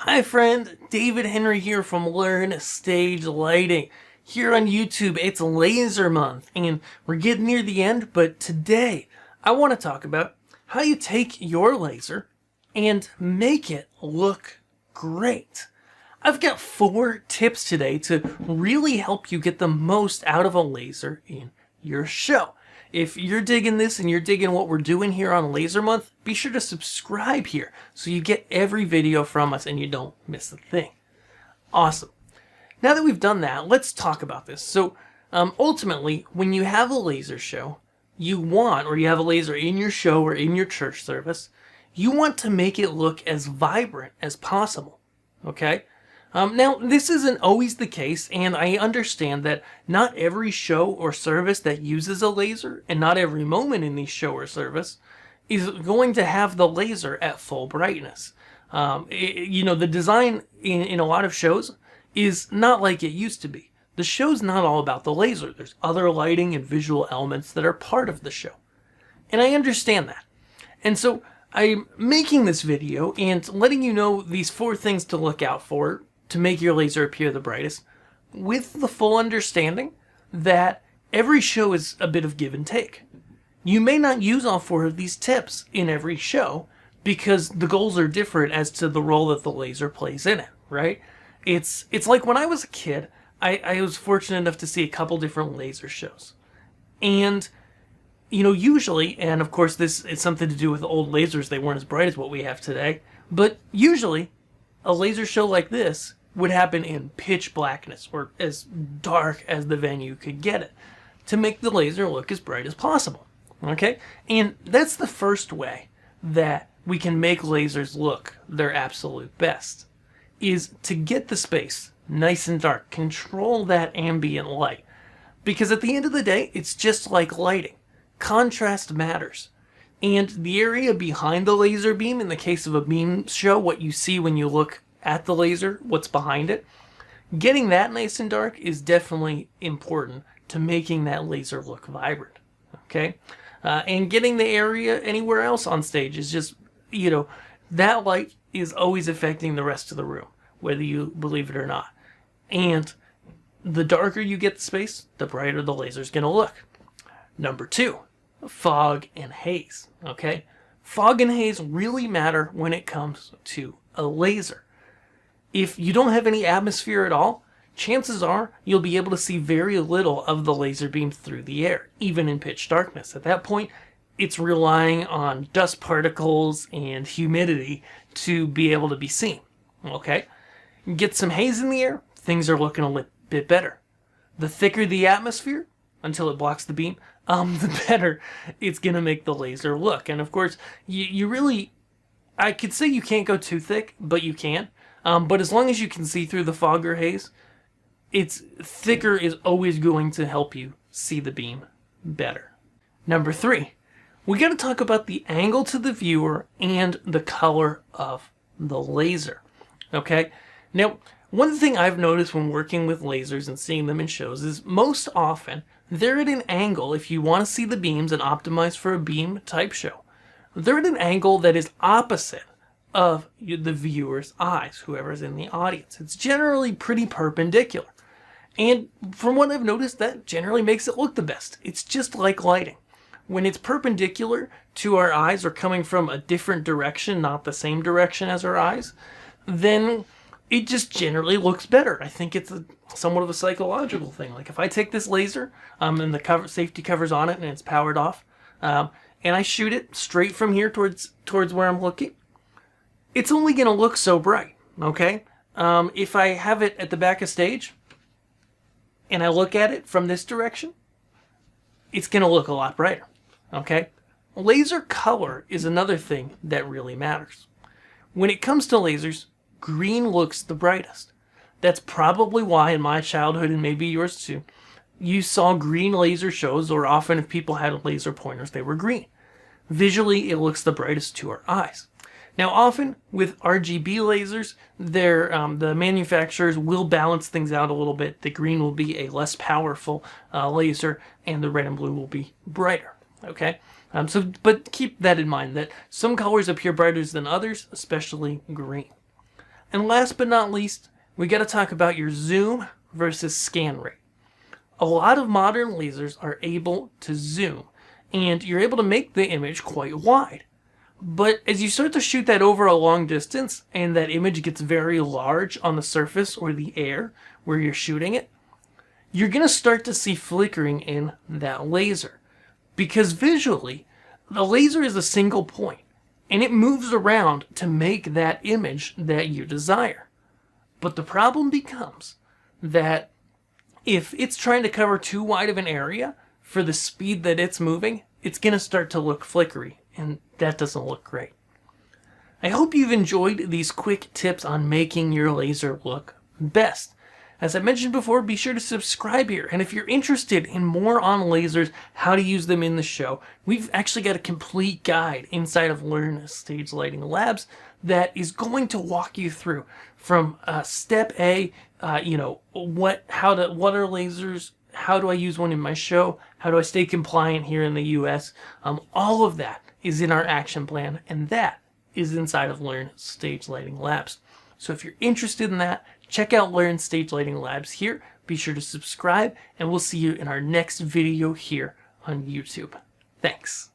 Hi friend, David Henry here from Learn Stage Lighting. Here on YouTube, it's laser month and we're getting near the end, but today I want to talk about how you take your laser and make it look great. I've got 4 tips today to really help you get the most out of a laser in your show. If you're digging this and you're digging what we're doing here on Laser Month, be sure to subscribe here so you get every video from us and you don't miss a thing. Awesome. Now that we've done that, let's talk about this. So ultimately, when you have a laser show, you have a laser in your show or in your church service, you want to make it look as vibrant as possible. Okay? Now, this isn't always the case, and I understand that not every show or service that uses a laser, and not every moment in the show or service, is going to have the laser at full brightness. The design in a lot of shows is not like it used to be. The show's not all about the laser. There's other lighting and visual elements that are part of the show. And I understand that. And so I'm making this video and letting you know these 4 things to look out for to make your laser appear the brightest, with the full understanding that every show is a bit of give and take. You may not use all 4 of these tips in every show because the goals are different as to the role that the laser plays in it, right? It's like when I was a kid, I was fortunate enough to see a couple different laser shows. And usually, and of course this is something to do with old lasers, they weren't as bright as what we have today, but usually a laser show like this would happen in pitch blackness, or as dark as the venue could get it, to make the laser look as bright as possible. Okay? And that's the first way that we can make lasers look their absolute best, is to get the space nice and dark, control that ambient light. Because at the end of the day, it's just like lighting. Contrast matters. And the area behind the laser beam, in the case of a beam show, what you see when you look at the laser, what's behind it, getting that nice and dark is definitely important to making that laser look vibrant. Okay? And getting the area anywhere else on stage is just, that light is always affecting the rest of the room, whether you believe it or not. And the darker you get the space, the brighter the laser's going to look. Number 2. Fog and haze. Okay? Fog and haze really matter when it comes to a laser. If you don't have any atmosphere at all, chances are you'll be able to see very little of the laser beam through the air, even in pitch darkness. At that point, it's relying on dust particles and humidity to be able to be seen. Okay? Get some haze in the air, things are looking a bit better. The thicker the atmosphere, until it blocks the beam, the better it's going to make the laser look. And of course, I could say you can't go too thick, but you can. But as long as you can see through the fog or haze, it's thicker is always going to help you see the beam better. Number 3, we got to talk about the angle to the viewer and the color of the laser. Okay? Now, one thing I've noticed when working with lasers and seeing them in shows is most often they're at an angle, if you want to see the beams and optimize for a beam type show, they're at an angle that is opposite of the viewer's eyes, whoever's in the audience. It's generally pretty perpendicular. And from what I've noticed, that generally makes it look the best. It's just like lighting. When it's perpendicular to our eyes or coming from a different direction, not the same direction as our eyes, then it just generally looks better. I think it's somewhat of a psychological thing. Like if I take this laser and the safety cover's on it and it's powered off, and I shoot it straight from here towards where I'm looking, it's only going to look so bright, okay? If I have it at the back of stage and I look at it from this direction, it's going to look a lot brighter, okay? Laser color is another thing that really matters. When it comes to lasers, green looks the brightest. That's probably why in my childhood, and maybe yours too, you saw green laser shows, or often if people had laser pointers, they were green. Visually, it looks the brightest to our eyes. Now, often with RGB lasers, the manufacturers will balance things out a little bit. The green will be a less powerful laser, and the red and blue will be brighter. Okay, but keep that in mind that some colors appear brighter than others, especially green. And last but not least, we got to talk about your zoom versus scan rate. A lot of modern lasers are able to zoom, and you're able to make the image quite wide. But as you start to shoot that over a long distance, and that image gets very large on the surface or the air where you're shooting it, you're going to start to see flickering in that laser. Because visually, the laser is a single point, and it moves around to make that image that you desire. But the problem becomes that if it's trying to cover too wide of an area for the speed that it's moving, it's going to start to look flickery, and that doesn't look great. I hope you've enjoyed these quick tips on making your laser look best. As I mentioned before, be sure to subscribe here, and if you're interested in more on lasers, how to use them in the show, we've actually got a complete guide inside of Learn Stage Lighting Labs that is going to walk you through from step A, what are lasers, how do I use one in my show, how do I stay compliant here in the US, all of that is in our action plan, and that is inside of Learn Stage Lighting Labs. So if you're interested in that, check out Learn Stage Lighting Labs here. Be sure to subscribe, and we'll see you in our next video here on YouTube. Thanks.